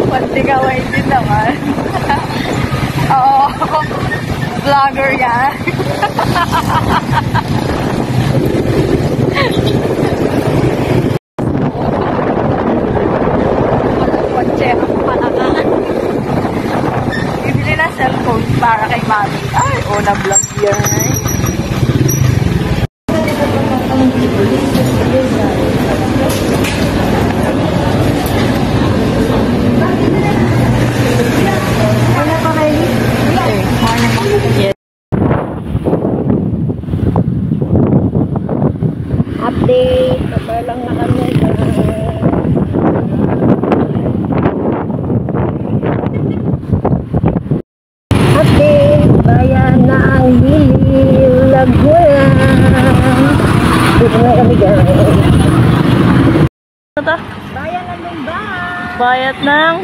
Pantigaway din naman. Oo, vlogger yan. Bibili na cellphone para kay mami. Ay, una vlog yan. Update, kapag lang na kami. Update, bayan na ang Liliw, Laguna. Dito na kami guys. Bayan ng Lumbang. Bayat ng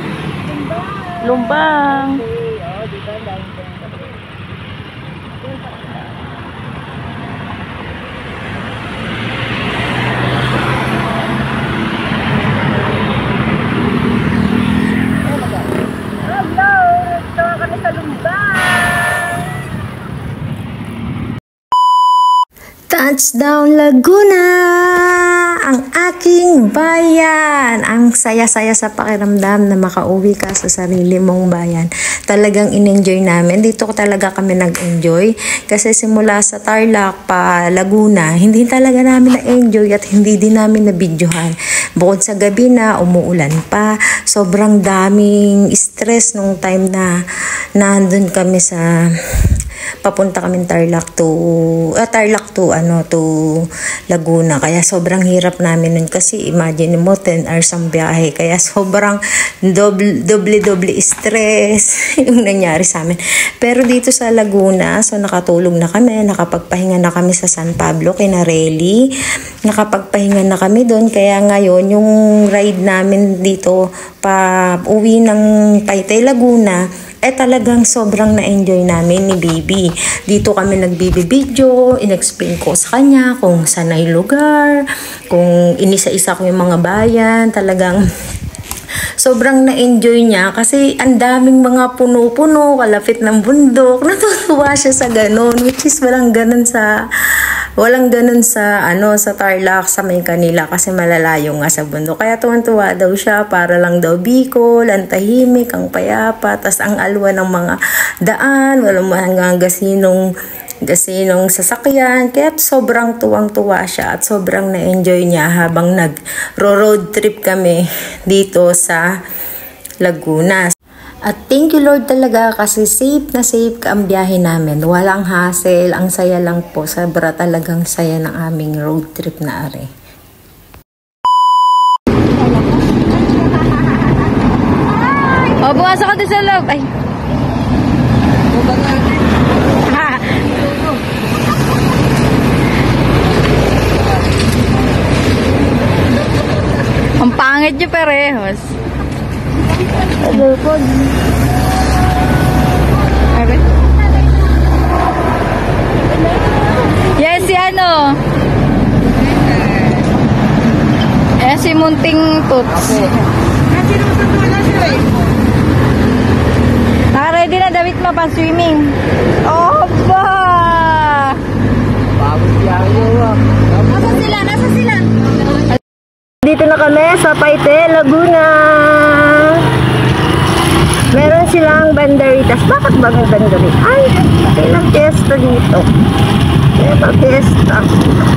Lumbang. Oo, dito ang dahil ko. Touchdown Laguna! Ang aking bayan! Ang saya-saya sa pakiramdam na makauwi ka sa sarili mong bayan. Talagang in-enjoy namin. Dito talaga kami nag-enjoy. Kasi simula sa Tarlac pa Laguna, hindi talaga namin na-enjoy at hindi din namin na-videohan. Bukod sa gabi na umuulan pa, sobrang daming stress nung time na nandun kami sa papunta kami Tarlac to Laguna. Kaya sobrang hirap namin nun kasi imagine mo 10 hours ang biyahe. Kaya sobrang doble stress yung nangyari sa amin. Pero dito sa Laguna, so nakatulog na kami, nakapagpahinga na kami sa San Pablo, Kinarelli. Nakapagpahinga na kami doon. Kaya ngayon, yung ride namin dito pa uwi ng Taytay Laguna, talagang sobrang na-enjoy namin ni Baby. Dito kami nagbibi-video, in-explain ko sa kanya kung saan ay lugar, kung inisa-isa ko yung mga bayan, talagang sobrang na-enjoy niya kasi ang daming mga puno-puno, kalapit ng bundok. Natutuwa siya sa ganun, which is walang ganun sa sa Tarlac, sa may kanila kasi malalayo nga sa bundok. Kaya tuwan-tuwa daw siya, para lang daw Bicol, ang tahimik, ang payapa, tas ang alwa ng mga daan, walang mga gasinong sasakyan. Kaya sobrang tuwang-tuwa siya at sobrang na-enjoy niya habang nag-road trip kami dito sa Laguna. At thank you Lord talaga kasi safe na safe ang biyahe namin. Walang hassle, ang saya lang po. Sobra talagang saya ng aming road trip na are. O, bukas ako din sa loob. Ay. Ang pangit niyo parehos. Yes, si ano? Si Munting Toots. Naka-ready na damit mo pang swimming. Oba! Nasa sila? Dito na kami sa Taytay Laguna. Meron silang banderitas. Bakit ba may banderitas? Ay, kailang fiesta dito. Kaya fiesta.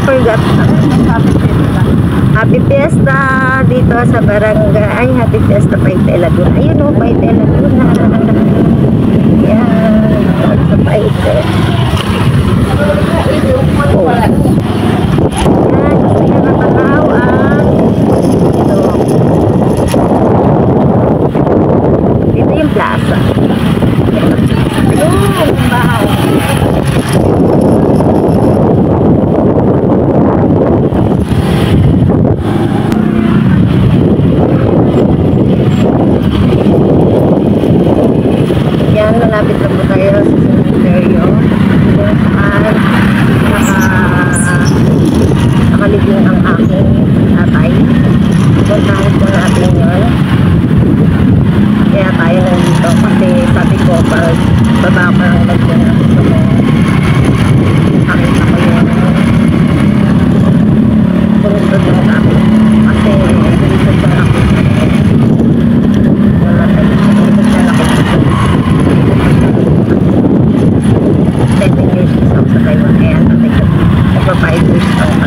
Forgot na. Happy fiesta dito sa barangay. Happy fiesta Taytay Laguna. Ayun o, Taytay Laguna. Yan. Sa Taytay. Oh. Yan. Gusto nyo nakalawaan. Ito yung plaza. Yung bahaw. Yan, malapit na po tayo sa cemetery. Kung saan baba ko lang lagyan ng gusto ko. Nakita ko yung turutod ng ako. Kasi dito sa ako. Wala sa dito sa ako. 7 years ako sa Taiwan. Kaya nagpa-5 years ako.